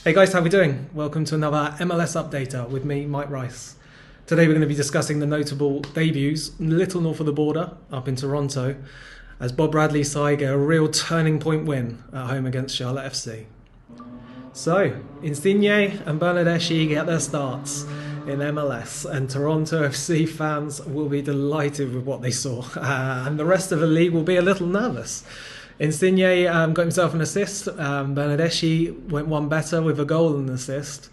Hey guys, how we doing? Welcome to another MLS Updater with me, Mike Rice. Today we're going to be discussing the notable debuts little north of the border, up in Toronto, as Bob Bradley's side get a real turning point win at home against Charlotte FC. So, Insigne and Bernardeschi get their starts in MLS, and Toronto FC fans will be delighted with what they saw, and the rest of the league will be a little nervous. Insigne got himself an assist. Bernardeschi went one better with a goal and an assist.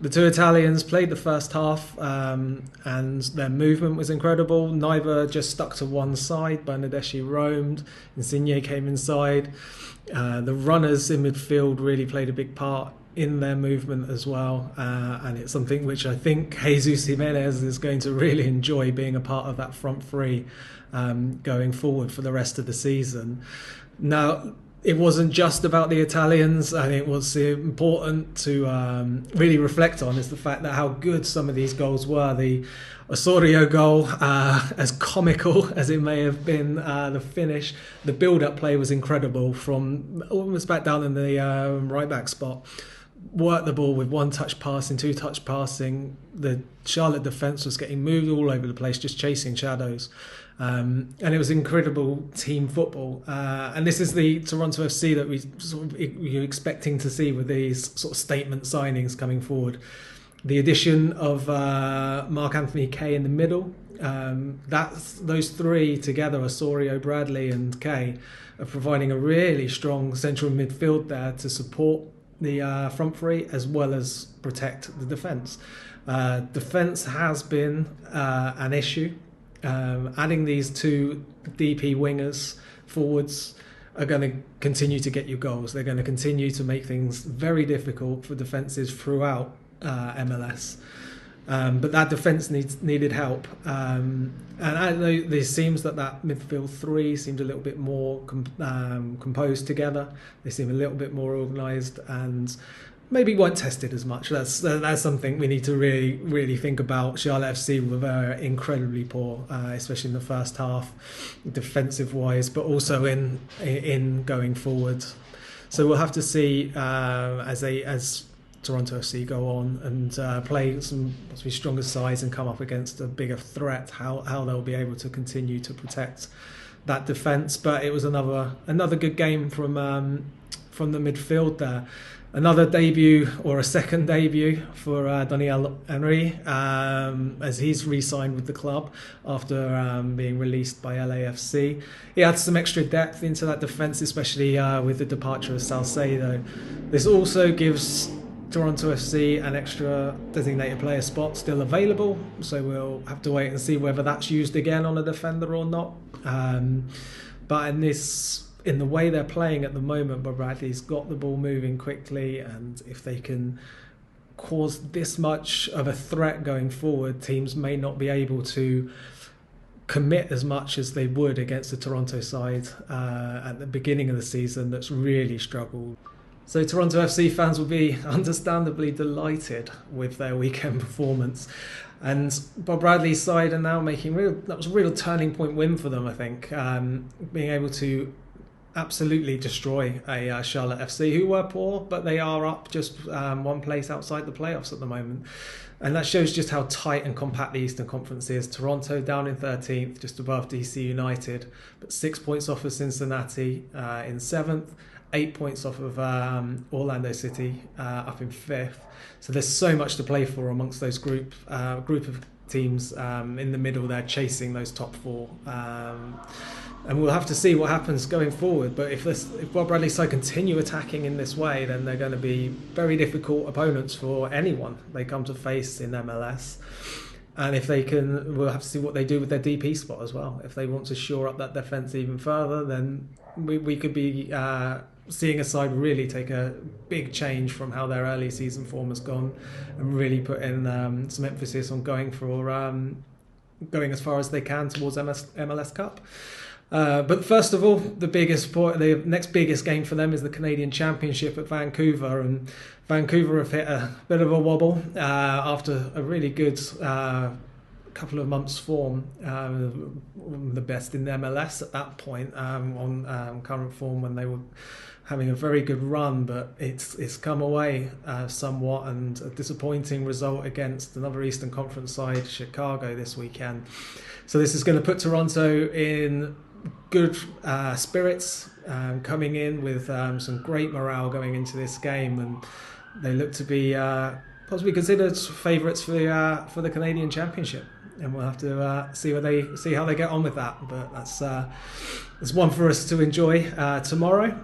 The two Italians played the first half, and their movement was incredible. Neither just stuck to one side. Bernardeschi roamed. Insigne came inside. The runners in midfield really played a big part in their movement as well, and it's something which I think Jesus Jimenez is going to really enjoy, being a part of that front three going forward for the rest of the season. Now, it wasn't just about the Italians. I think what's important to really reflect on is the fact that how good some of these goals were. The Osorio goal, as comical as it may have been, the finish, the build-up play was incredible from almost back down in the right-back spot. Worked the ball with one-touch passing, two-touch passing. The Charlotte defence was getting moved all over the place, just chasing shadows. And it was incredible team football. And this is the Toronto FC that we're expecting to see with these sort of statement signings coming forward. The addition of Marc-Anthony Kaye in the middle, those three together, Osorio, Bradley and Kaye, are providing a really strong central midfield there to support the front three as well as protect the defence. Defence has been an issue. Adding these two DP wingers forwards are going to continue to get you goals. They're going to continue to make things very difficult for defences throughout MLS. But that defence needed help. And I know it seems that midfield three seemed a little bit more composed together. They seem a little bit more organised and maybe weren't tested as much. That's something we need to really think about. Charlotte FC were incredibly poor, especially in the first half, defensive wise, but also in going forward. So we'll have to see as Toronto FC go on and play some possibly stronger sides and come up against a bigger threat, how they'll be able to continue to protect that defence. But it was another good game from the midfield there. Another debut, or a second debut, for Daniel Henry, as he's re-signed with the club after being released by LAFC. He adds some extra depth into that defence, especially with the departure of Salcedo. This also gives Toronto FC an extra designated player spot still available, so we'll have to wait and see whether that's used again on a defender or not. But in the way they're playing at the moment, Bob Bradley's got the ball moving quickly, and if they can cause this much of a threat going forward, teams may not be able to commit as much as they would against the Toronto side at the beginning of the season that's really struggled. So Toronto FC fans will be understandably delighted with their weekend performance. And Bob Bradley's side are now making that was a real turning point win for them, I think. Being able to absolutely destroy a Charlotte FC, who were poor, but they are up just one place outside the playoffs at the moment. And that shows just how tight and compact the Eastern Conference is. Toronto down in 13th, just above DC United, but 6 points off of Cincinnati in 7th, 8 points off of Orlando City up in 5th. So there's so much to play for amongst those group of teams in the middle there, chasing those top four. And we'll have to see what happens going forward. But if Bob Bradley's side continue attacking in this way, then they're going to be very difficult opponents for anyone they come to face in MLS. And if they can, we'll have to see what they do with their DP spot as well. If they want to shore up that defence even further, then we could be seeing a side really take a big change from how their early season form has gone, and really put in some emphasis on going as far as they can towards MLS Cup. But first of all, the next biggest game for them is the Canadian Championship at Vancouver, and Vancouver have hit a bit of a wobble after a really good couple of months' form, the best in the MLS at that point, on current form when they were having a very good run, but it's come away somewhat, and a disappointing result against another Eastern Conference side, Chicago, this weekend. So this is going to put Toronto in good spirits, coming in with some great morale going into this game, and they look to be possibly considered favourites for the Canadian Championship. And we'll have to see how they get on with that. But that's one for us to enjoy tomorrow.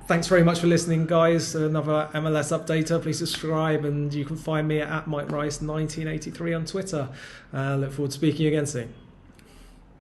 Thanks very much for listening, guys. Another MLS Updater. Please subscribe, and you can find me at MikeRice1983 on Twitter. Look forward to speaking again soon.